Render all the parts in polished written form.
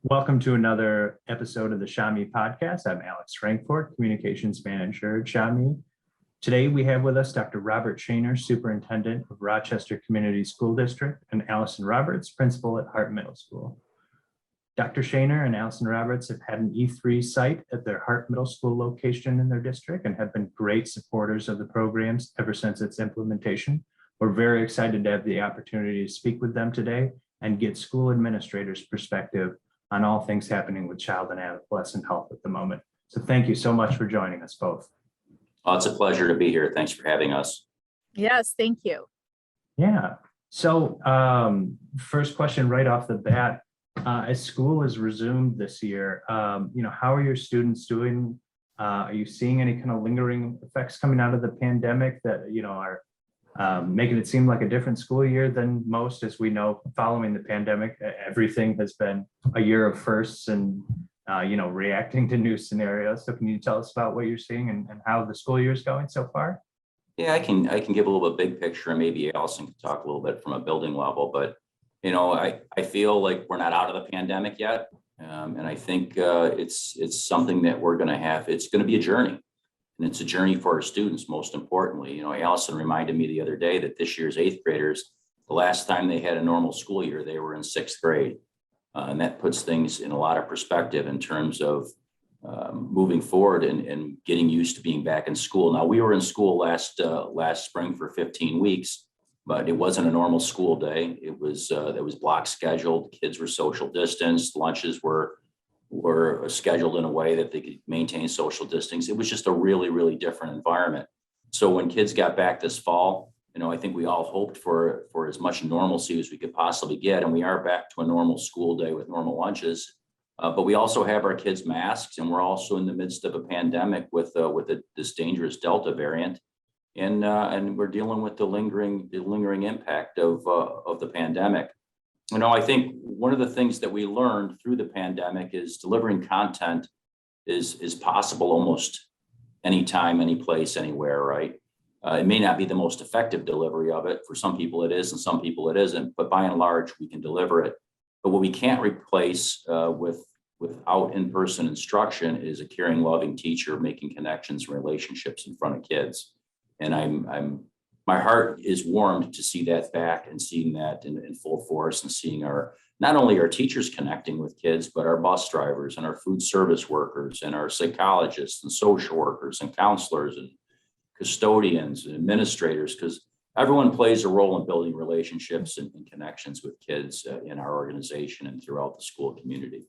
Welcome to another episode of the SCHA-MI podcast. I'm Alex Frankfort, Communications Manager at SCHA-MI. Today we have with us Dr. Robert Shaner, Superintendent of Rochester Community School District, and Allison Roberts, Principal at Hart Middle School. Dr. Shaner and Allison Roberts have had an E3 site at their Hart Middle School location in their district and have been great supporters of the programs ever since its implementation. We're very excited to have the opportunity to speak with them today and get school administrators' perspective on all things happening with child and adolescent health at the moment. So thank you so much for joining us both. Oh, it's a pleasure to be here. Thanks for having us. Yes, thank you. Yeah. So first question right off the bat, as school is resumed this year, how are your students doing? Are you seeing any kind of lingering effects coming out of the pandemic that, are making it seem like a different school year than most? As we know, following the pandemic, everything has been a year of firsts and, reacting to new scenarios. So can you tell us about what you're seeing and how the school year is going so far? Yeah, I can give a little bit big picture, and maybe Allison can talk a little bit from a building level, but I feel like we're not out of the pandemic yet. And I think it's something that we're going to have. It's going to be a journey. And it's a journey for our students, most importantly. Allison reminded me the other day that this year's 8th graders, the last time they had a normal school year, they were in 6th grade. And that puts things in a lot of perspective in terms of moving forward and getting used to being back in school. Now, we were in school last spring for 15 weeks, but it wasn't a normal school day. It was block scheduled. Kids were social distanced. Lunches were scheduled in a way that they could maintain social distancing. It was just a really, really different environment. So when kids got back this fall, I think we all hoped for as much normalcy as we could possibly get. And we are back to a normal school day with normal lunches. But we also have our kids masks, and we're also in the midst of a pandemic with this dangerous Delta variant. And we're dealing with the lingering impact of the pandemic. I think one of the things that we learned through the pandemic is delivering content is possible almost anytime, any place, anywhere, right? It may not be the most effective delivery of it. For some people it is, and some people it isn't, but by and large, we can deliver it. But what we can't replace without in-person instruction is a caring, loving teacher making connections and relationships in front of kids. And my heart is warmed to see that back and seeing that in full force, and seeing not only our teachers connecting with kids, but our bus drivers and our food service workers and our psychologists and social workers and counselors and custodians and administrators, because everyone plays a role in building relationships and connections with kids in our organization and throughout the school community.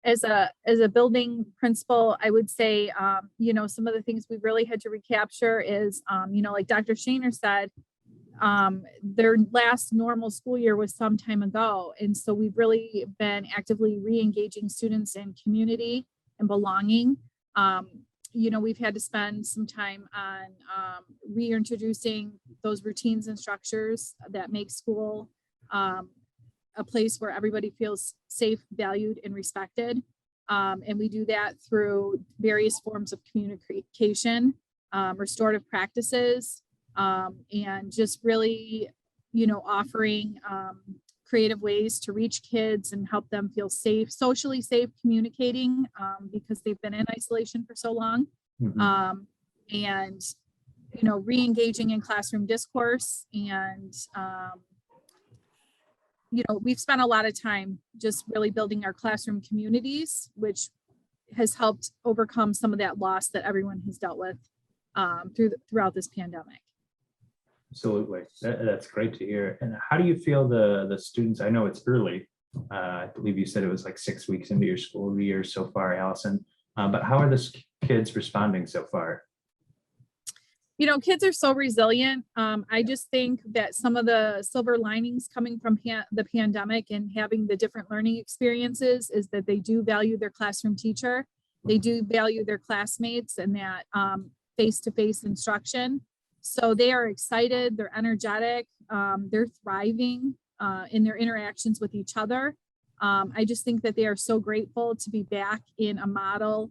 As a building principal, I would say, some of the things we really had to recapture is, like Dr. Shaner said, their last normal school year was some time ago. And so we've really been actively re-engaging students in community and belonging. We've had to spend some time on reintroducing those routines and structures that make school a place where everybody feels safe, valued, and respected. And we do that through various forms of communication, restorative practices, and just really, offering creative ways to reach kids and help them feel safe, socially safe, communicating, because they've been in isolation for so long. Mm-hmm. And, re-engaging in classroom discourse. And, we've spent a lot of time just really building our classroom communities, which has helped overcome some of that loss that everyone has dealt with throughout this pandemic. Absolutely. That's great to hear. And how do you feel the students? I know it's early. I believe you said it was like 6 weeks into your school year so far, Allison. But how are the kids responding so far? Kids are so resilient. I just think that some of the silver linings coming from the pandemic and having the different learning experiences is that they do value their classroom teacher. They do value their classmates and that face-to-face instruction. So they are excited, they're energetic, they're thriving in their interactions with each other. I just think that they are so grateful to be back in a model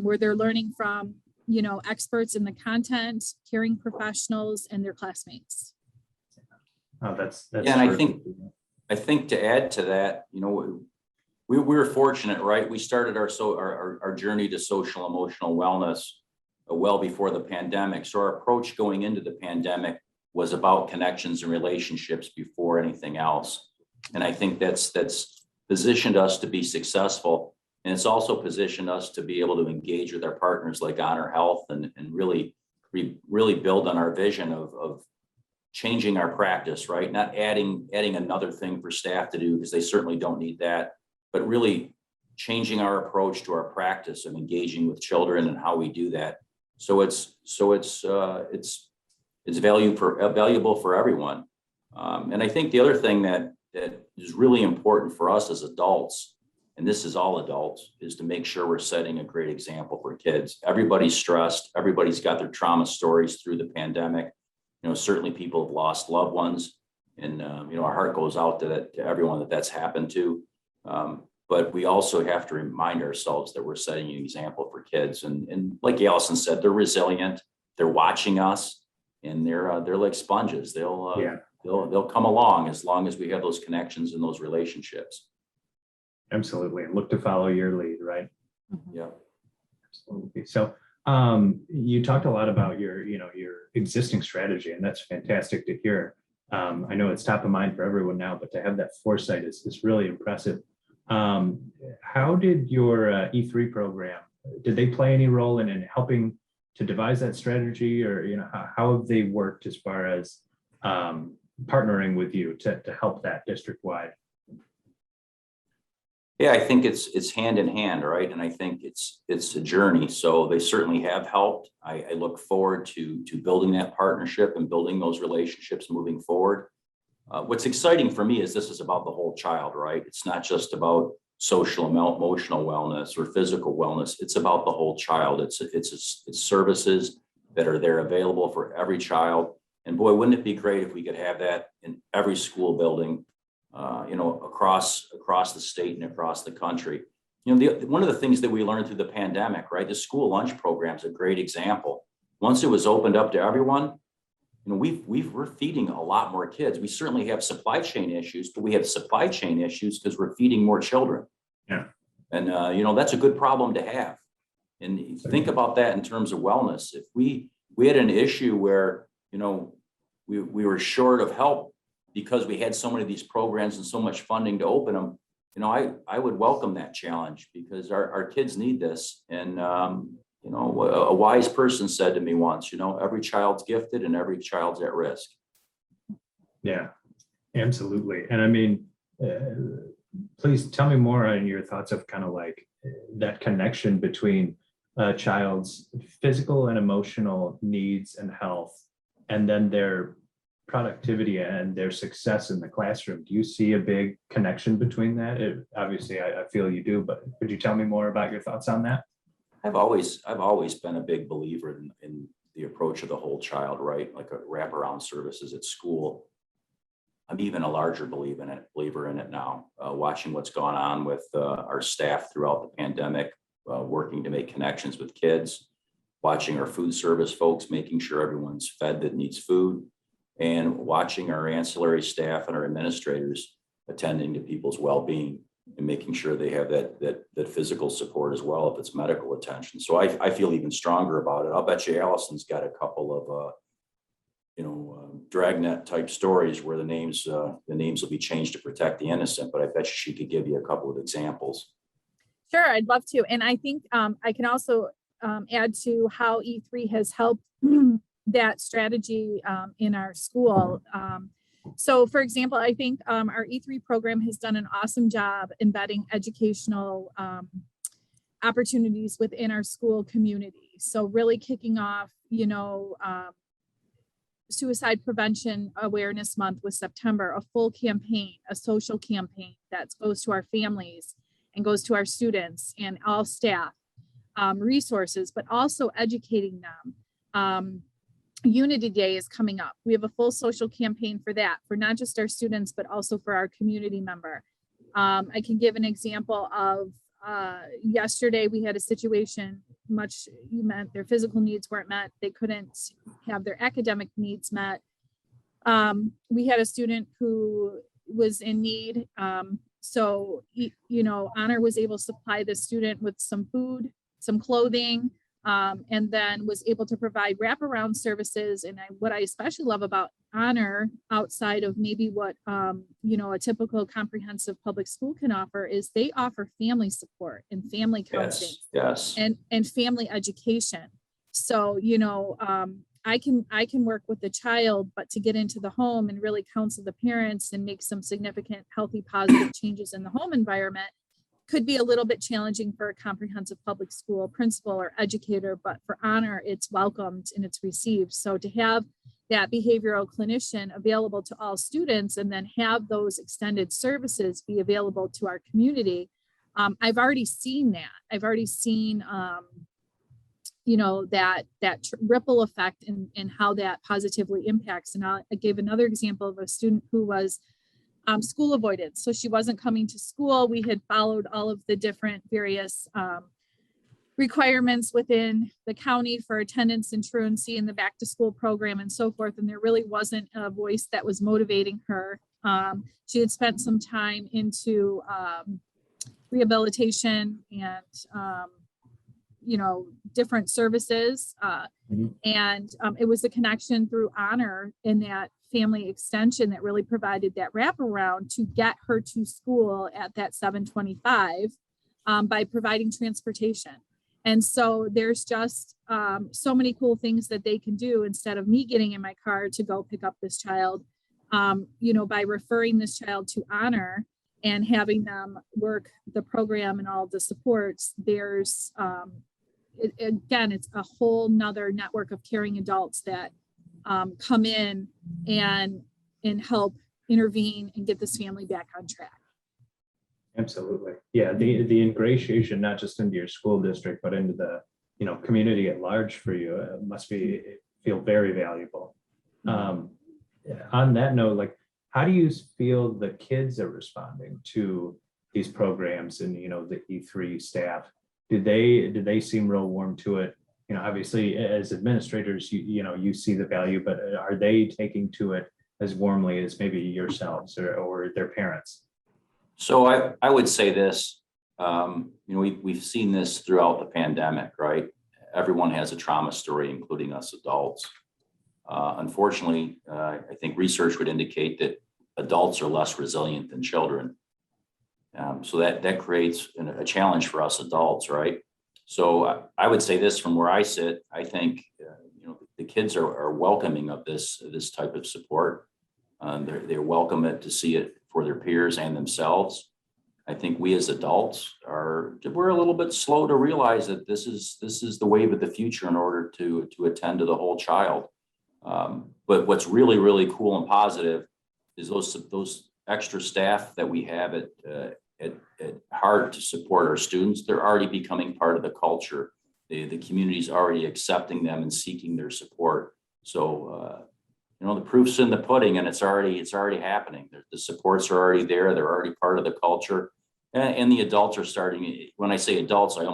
where they're learning from, experts in the content, caring professionals, and their classmates. Oh, that's Yeah, and I terrific. think to add to that, we were fortunate, right? We started our journey to social emotional wellness well before the pandemic. So our approach going into the pandemic was about connections and relationships before anything else. And I think that's positioned us to be successful. And it's also positioned us to be able to engage with our partners like Honor Health and really build on our vision of changing our practice, right? Not adding another thing for staff to do, because they certainly don't need that, but really changing our approach to our practice of engaging with children and how we do that. So it's valuable for everyone. And I think the other thing that is really important for us as adults, and this is all adults, is to make sure we're setting a great example for kids. Everybody's stressed. Everybody's got their trauma stories through the pandemic. Certainly people have lost loved ones, and our heart goes out to everyone that's happened to. But we also have to remind ourselves that we're setting an example for kids. And like Allison said, they're resilient. They're watching us, and they're like sponges. They'll come along as long as we have those connections and those relationships. Absolutely. And look to follow your lead, right? Yeah. Absolutely. So you talked a lot about your existing strategy, and that's fantastic to hear. I know it's top of mind for everyone now, but to have that foresight is really impressive. How did your E3 program, did they play any role in helping to devise that strategy, or how have they worked as far as partnering with you to help that district-wide? Yeah, I think it's hand in hand, right? And I think it's a journey. So they certainly have helped. I look forward to building that partnership and building those relationships moving forward. What's exciting for me is this is about the whole child, right? It's not just about social emotional wellness or physical wellness. It's about the whole child. It's services that are there available for every child. And boy, wouldn't it be great if we could have that in every school building, across the state and across the country. One of the things that we learned through the pandemic, right? The school lunch program is a great example. Once it was opened up to everyone, we're feeding a lot more kids. We certainly have supply chain issues, but we have supply chain issues because we're feeding more children. Yeah. And that's a good problem to have. And think about that in terms of wellness. If we had an issue where we were short of help because we had so many of these programs and so much funding to open them, I would welcome that challenge, because our kids need this. And a wise person said to me once, every child's gifted and every child's at risk. Yeah, absolutely. And I mean, please tell me more on your thoughts of kind of like that connection between a child's physical and emotional needs and health, and then their productivity and their success in the classroom. Do you see a big connection between that? Obviously, I feel you do, but could you tell me more about your thoughts on that? I've always been a big believer in the approach of the whole child, right? Like a wraparound services at school. I'm even a larger believer in it now, watching what's gone on with our staff throughout the pandemic, working to make connections with kids, watching our food service folks, making sure everyone's fed that needs food, and watching our ancillary staff and our administrators attending to people's well-being and making sure they have that physical support as well if it's medical attention. So I feel even stronger about it. I'll bet you Allison's got a couple of dragnet type stories where the names will be changed to protect the innocent, but I bet you she could give you a couple of examples. Sure, I'd love to. And I think I can also add to how E3 has helped that strategy in our school. So for example, I think our E3 program has done an awesome job embedding educational opportunities within our school community. So really kicking off, Suicide Prevention Awareness Month with September, a full campaign, a social campaign that goes to our families and goes to our students and all staff, resources, but also educating them. Unity Day is coming up. We have a full social campaign for that, for not just our students, but also for our community member. I can give an example of yesterday we had a situation, you meant their physical needs weren't met. They couldn't have their academic needs met. We had a student who was in need. So, Honor was able to supply the student with some food, some clothing, and then was able to provide wraparound services. And what I especially love about Honor, outside of maybe what, a typical comprehensive public school can offer, is they offer family support and family counseling. Yes. And family education. So, I can work with the child, but to get into the home and really counsel the parents and make some significant, healthy, positive changes in the home environment could be a little bit challenging for a comprehensive public school principal or educator, but for Honor, it's welcomed and it's received. So to have that behavioral clinician available to all students and then have those extended services be available to our community, I've already seen that. I've already seen that ripple effect and how that positively impacts. And I gave another example of a student who was school avoidance. So she wasn't coming to school. We had followed all of the different various requirements within the county for attendance and truancy in the back to school program and so forth. And there really wasn't a voice that was motivating her. She had spent some time into rehabilitation and different services. And it was a connection through Honor in that family extension that really provided that wraparound to get her to school at that 7:25 by providing transportation. And so there's just so many cool things that they can do instead of me getting in my car to go pick up this child, by referring this child to Honor and having them work the program and all the supports. There's it's a whole nother network of caring adults that come in and help intervene and get this family back on track. Absolutely. Yeah, the ingratiation, not just into your school district, but into the, community at large for you, must feel very valuable. On that note, like, how do you feel the kids are responding to these programs and, the E3 staff? Did they seem real warm to it? Obviously as administrators, you see the value, but are they taking to it as warmly as maybe yourselves or their parents? So I would say this, we've seen this throughout the pandemic, right? Everyone has a trauma story, including us adults. Unfortunately, I think research would indicate that adults are less resilient than children. So that creates a challenge for us adults, right? So I would say this from where I sit, I think, the kids are welcoming of this type of support. They're welcome to see it for their peers and themselves. I think we as adults we're a little bit slow to realize that this is the wave of the future in order to attend to the whole child. But what's really, really cool and positive is those extra staff that we have at heart to support our students. They're already becoming part of the culture. The community's already accepting them and seeking their support. So, the proof's in the pudding, and it's already happening. The supports are already there. They're already part of the culture, and the adults are starting. When I say adults, I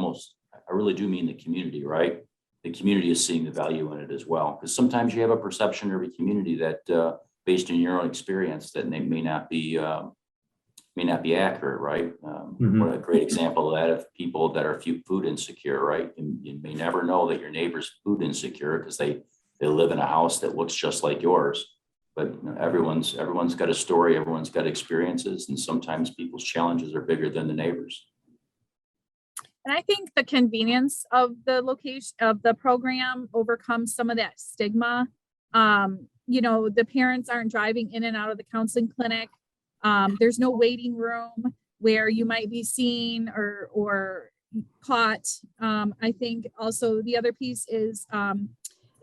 really do mean the community, right? The community is seeing the value in it as well. Because sometimes you have a perception of a community that, based on your own experience, that may not be accurate, right? What a great example of that of people that are food insecure, right? And you may never know that your neighbor's food insecure because they live in a house that looks just like yours. But everyone's got a story, everyone's got experiences, and sometimes people's challenges are bigger than the neighbors. And I think the convenience of the location of the program overcomes some of that stigma. The parents aren't driving in and out of the counseling clinic. There's no waiting room where you might be seen or caught. I think also the other piece is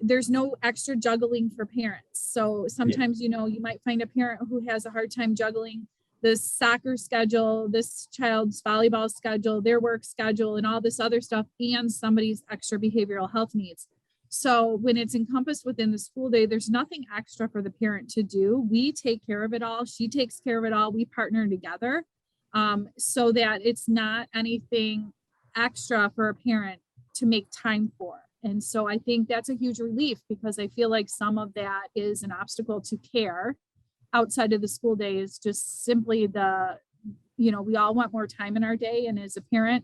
there's no extra juggling for parents. So sometimes, you might find a parent who has a hard time juggling this soccer schedule, this child's volleyball schedule, their work schedule, and all this other stuff, and somebody's extra behavioral health needs. So when it's encompassed within the school day, there's nothing extra for the parent to do. We take care of it all. She takes care of it all. We partner together. so that it's not anything extra for a parent to make time for. And so I think that's a huge relief, because I feel like some of that is an obstacle to care outside of the school day, is just simply we all want more time in our day. And as a parent,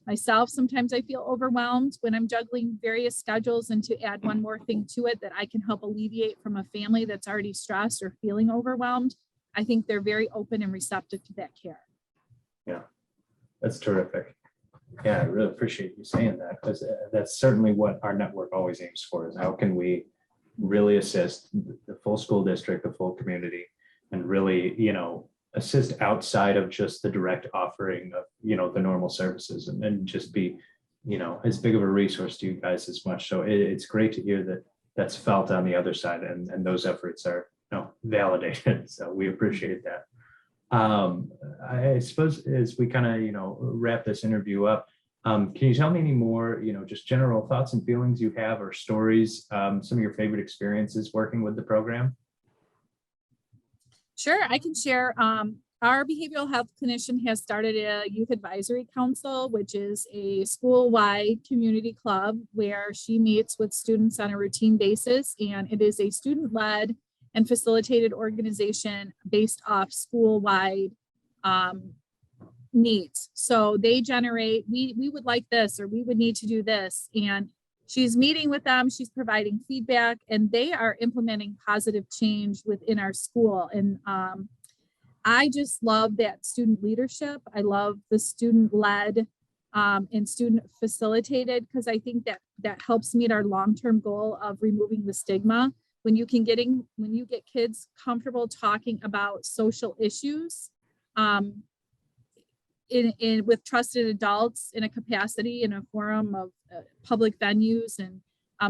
myself, sometimes I feel overwhelmed when I'm juggling various schedules, and to add one more thing to it that I can help alleviate from a family that's already stressed or feeling overwhelmed, I think they're very open and receptive to that care. Yeah, that's terrific. Yeah, I really appreciate you saying that, because that's certainly what our network always aims for, is how can we really assist the full school district, the full community, and really, assist outside of just the direct offering of, the normal services, and just be, as big of a resource to you guys as much. So it's great to hear that that's felt on the other side, and those efforts are, validated. So we appreciate that. I suppose as we kind of, wrap this interview up, can you tell me any more, just general thoughts and feelings you have, or stories, some of your favorite experiences working with the program? Sure, I can share. Our behavioral health clinician has started a youth advisory council, which is a school-wide community club where she meets with students on a routine basis. And it is a student-led and facilitated organization based off school-wide needs. So they generate, we would like this, or we would need to do this. And she's meeting with them, she's providing feedback, and they are implementing positive change within our school. And I just love that student leadership. I love the student-led and student facilitated, because I think that helps meet our long-term goal of removing the stigma. When you get kids comfortable talking about social issues with trusted adults in a capacity, in a forum of public venues and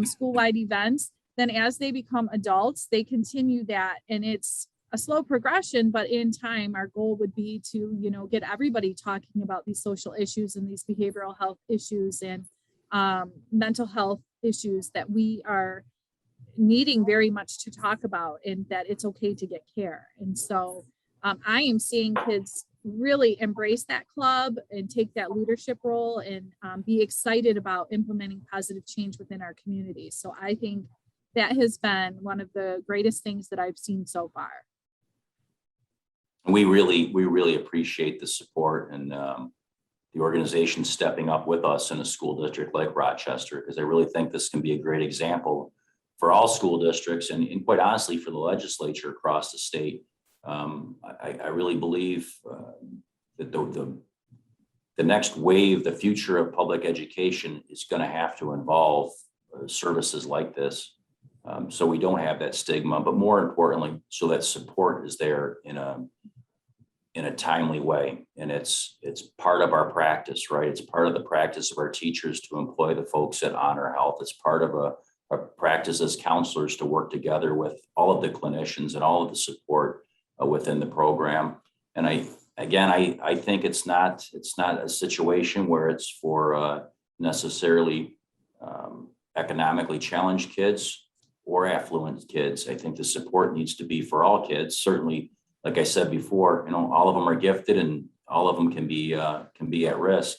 school-wide events, then as they become adults, they continue that. And it's a slow progression, but in time, our goal would be to, get everybody talking about these social issues and these behavioral health issues and mental health issues that we are needing very much to talk about, and that it's okay to get care. And so I am seeing kids really embrace that club and take that leadership role, and be excited about implementing positive change within our community. So I think that has been one of the greatest things that I've seen so far. We really appreciate the support and the organization stepping up with us in a school district like Rochester, because I really think this can be a great example for all school districts, and quite honestly, for the legislature across the state. I really believe that the next wave, the future of public education, is going to have to involve services like this, so we don't have that stigma, but more importantly, so that support is there in a timely way. And it's part of our practice, right? It's part of the practice of our teachers to employ the folks at Honor Health. It's part of a practice as counselors to work together with all of the clinicians and all of the support within the program. And I think it's not a situation where it's for necessarily economically challenged kids or affluent kids. I think the support needs to be for all kids. Certainly, like I said before, all of them are gifted, and all of them can be at risk,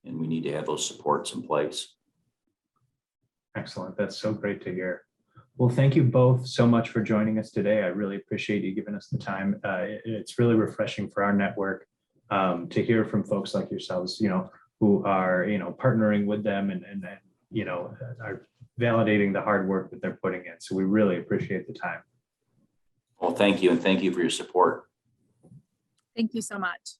and we need to have those supports in place. Excellent. That's so great to hear. Well, thank you both so much for joining us today. I really appreciate you giving us the time. It's really refreshing for our network to hear from folks like yourselves, who are, partnering with them and are validating the hard work that they're putting in. So we really appreciate the time. Well, thank you. And thank you for your support. Thank you so much.